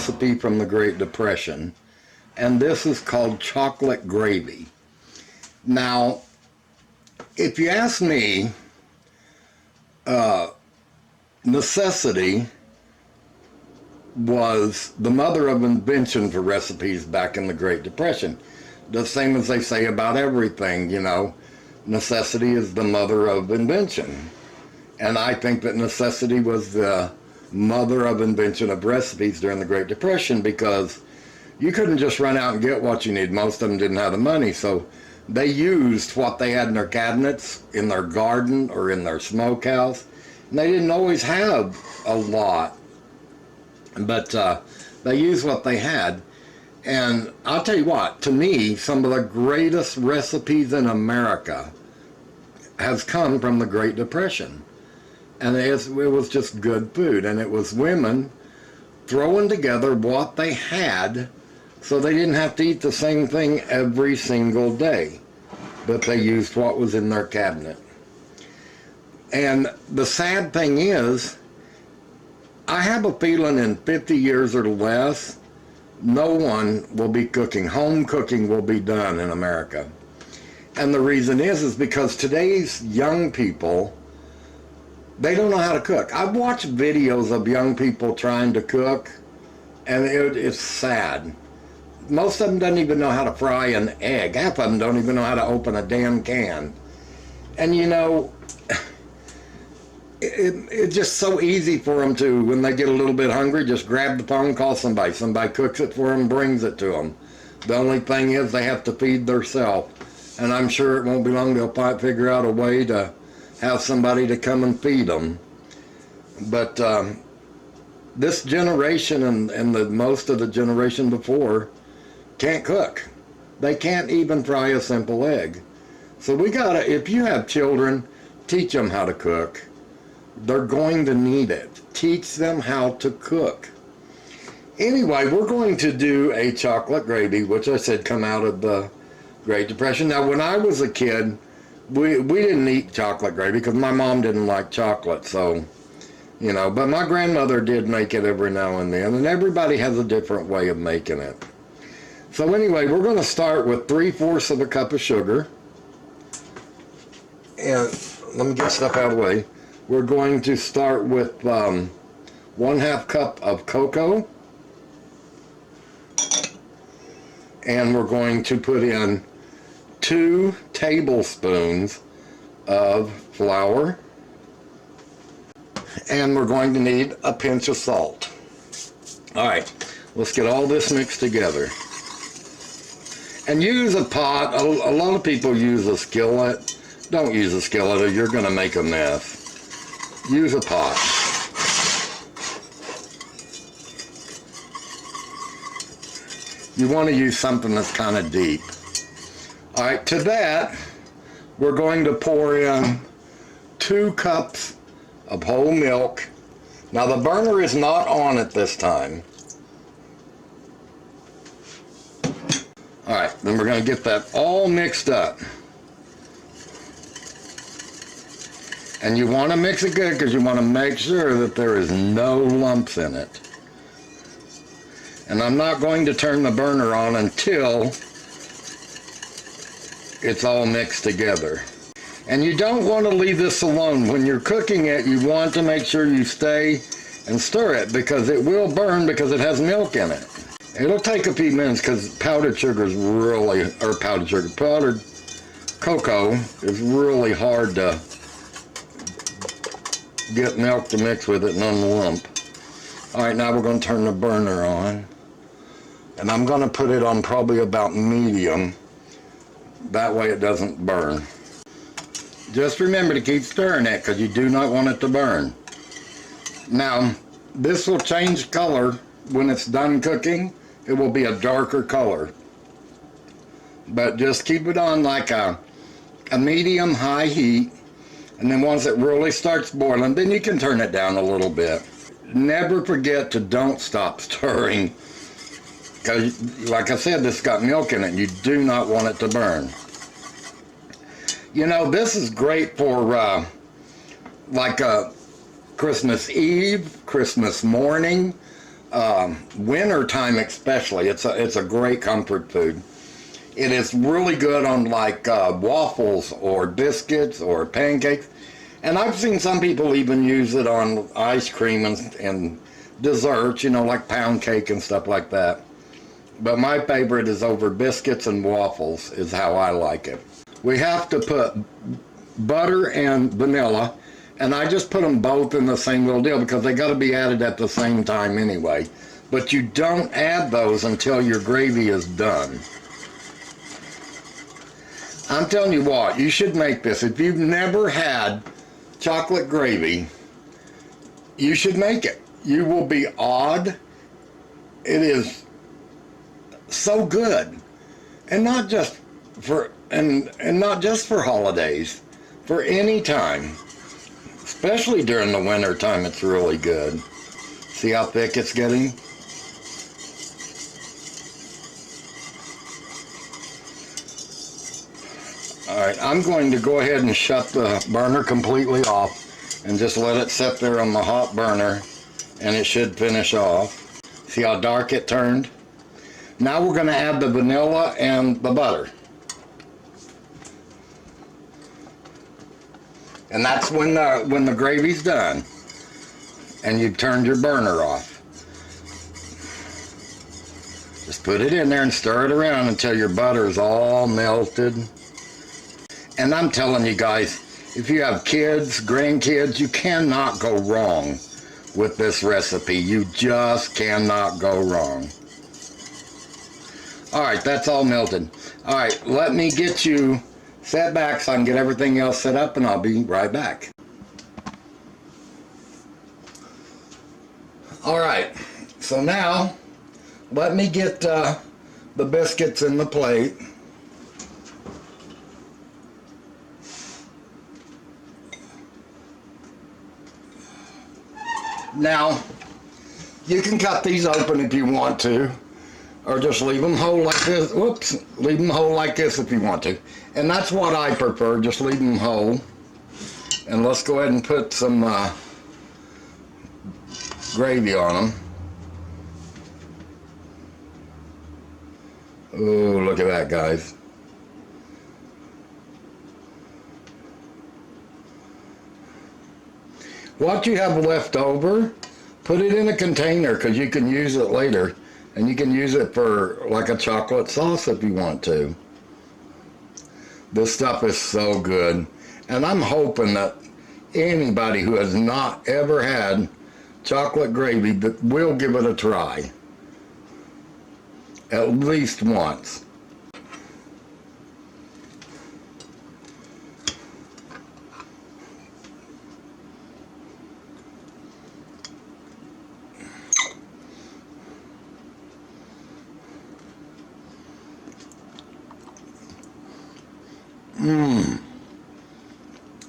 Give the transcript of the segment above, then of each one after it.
recipe from the Great Depression, and this is called chocolate gravy. Now, if you ask me, necessity was the mother of invention for recipes back in the Great Depression. The same as they say about everything, you know, necessity is the mother of invention. And I think that necessity was the mother of invention of recipes during the Great Depression, because you couldn't just run out and get what you need. Most of them didn't have the money, so they used what they had in their cabinets, in their garden, or in their smokehouse. And they didn't always have a lot, but they used what they had. And I'll tell you what, to me, some of the greatest recipes in America has come from the Great Depression. And it was just good food. And it was women throwing together what they had, so they didn't have to eat the same thing every single day, but they used what was in their cabinet. And the sad thing is, I have a feeling in 50 years or less, no one will be cooking. Home cooking will be done in America. And the reason is because today's young people, they don't know how to cook. I've watched videos of young people trying to cook, and it's sad. Most of them don't even know how to fry an egg. Half of them don't even know how to open a damn can. And you know, it's just so easy for them to, when they get a little bit hungry, just grab the phone, call somebody. Somebody cooks it for them, brings it to them. The only thing is they have to feed themselves. And I'm sure it won't be long they'll figure out a way to have somebody to come and feed them. But this generation and the most of the generation before can't cook. They can't even fry a simple egg. So we gotta, if you have children, teach them how to cook. They're going to need it. Teach them how to cook. Anyway, we're going to do a chocolate gravy, which I said come out of the Great Depression. Now, when I was a kid, we didn't eat chocolate gravy because my mom didn't like chocolate, so, you know, but my grandmother did make it every now and then, and everybody has a different way of making it. So anyway, we're going to start with 3/4 of a cup of sugar. And let me get stuff out of the way. We're going to start with 1/2 cup of cocoa. And we're going to put in 2 tablespoons of flour. And we're going to need a pinch of salt. All right, let's get all this mixed together. And use a pot. A lot of people use a skillet. Don't use a skillet or you're going to make a mess. Use a pot. You want to use something that's kind of deep. All right, to that, we're going to pour in 2 cups of whole milk. Now the burner is not on at this time. All right, then we're going to get that all mixed up. And you want to mix it good because you want to make sure that there is no lumps in it. And I'm not going to turn the burner on until it's all mixed together. And you don't want to leave this alone. When you're cooking it, you want to make sure you stay and stir it because it will burn because it has milk in it. It'll take a few minutes because powdered cocoa is really hard to get milk to mix with it and unlump. All right, now we're going to turn the burner on. And I'm going to put it on probably about medium. That way it doesn't burn. Just remember to keep stirring it because you do not want it to burn. Now, this will change color when it's done cooking. It will be a darker color. But just keep it on like a medium high heat. And then once it really starts boiling, then you can turn it down a little bit. Never forget to don't stop stirring. Because, like I said, this got milk in it. You do not want it to burn. You know, this is great for like Christmas Eve, Christmas morning, winter time especially. It's a great comfort food. It is really good on like waffles or biscuits or pancakes. And I've seen some people even use it on ice cream and desserts, you know, like pound cake and stuff like that. But my favorite is over biscuits and waffles is how I like it. We have to put butter and vanilla, and I just put them both in the same little deal because they got to be added at the same time anyway. But you don't add those until your gravy is done. I'm telling you what, you should make this. If you've never had chocolate gravy, you should make it. You will be awed. It is so good. And not just for not just for holidays, for any time. Especially during the winter time, it's really good. See how thick it's getting? Alright, I'm going to go ahead and shut the burner completely off and just let it sit there on the hot burner and it should finish off. See how dark it turned? Now we're going to add the vanilla and the butter. And that's when the gravy's done and you've turned your burner off. Just put it in there and stir it around until your butter is all melted. And I'm telling you guys, if you have kids, grandkids, you cannot go wrong with this recipe. You just cannot go wrong. All right, that's all melted. All right, let me get you set back so I can get everything else set up, and I'll be right back. All right, so now let me get the biscuits in the plate. Now, you can cut these open if you want to, or just leave them whole like this. Whoops, leave them whole like this if you want to. And that's what I prefer, just leave them whole. And let's go ahead and put some gravy on them. Oh, look at that, guys. What you have left over, put it in a container because you can use it later. And you can use it for like a chocolate sauce if you want to. This stuff is so good. And I'm hoping that anybody who has not ever had chocolate gravy that will give it a try. At least once.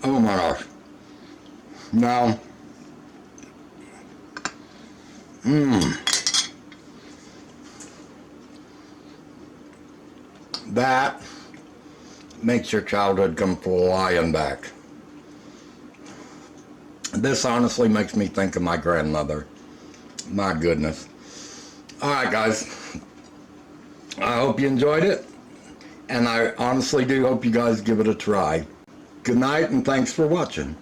Oh my gosh. Now, that makes your childhood come flying back. This honestly makes me think of my grandmother. My goodness. All right, guys. I hope you enjoyed it. And I honestly do hope you guys give it a try. Good night and thanks for watching.